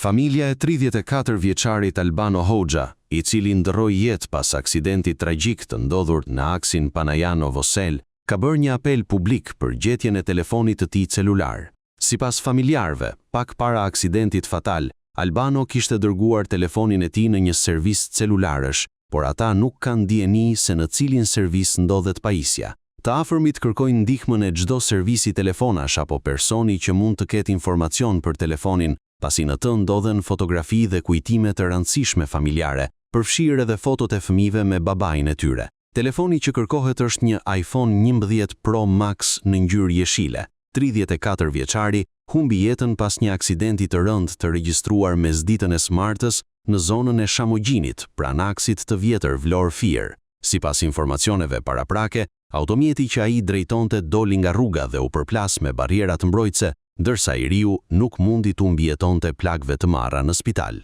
Familja e 34 vjeçarit Albano Hoxha, i cili ndroi jetë pas aksidentit tragjik të ndodhur në aksin Panajano-Vosel, ka bërë një apel publik për gjetjen e telefonit të tij celular. Sipas familjarëve, pak para aksidentit fatal, Albano kishte dërguar telefonin e tij në një servis celularësh, por ata nuk kanë dieni se në cilin servis ndodhet pajisja. Të afërmit kërkojnë ndihmën e çdo servisi telefonash apo personi që mund të ketë informacion për telefonin, pasi në të ndodhen fotografi dhe kujtime të rëndësishme familjare, përfshirë edhe fotot e fëmijëve me babain e tyre. Telefoni që kërkohet është një iPhone 11 Pro Max në ngjyrë jeshile. 34 vjeçari humbi jetën pas një aksidenti të rëndë të regjistruar mesditën e smartës në zonën e Shamogjinit, pranë aksit të vjetër Vlorë Fier. Sipas informacioneve paraprake, automjeti që ai drejtonte doli nga rruga dhe u përplas me barrierat mbrojtëse, ndërsa i riu nuk mundi të mbijetonte plagëve të marra në spital.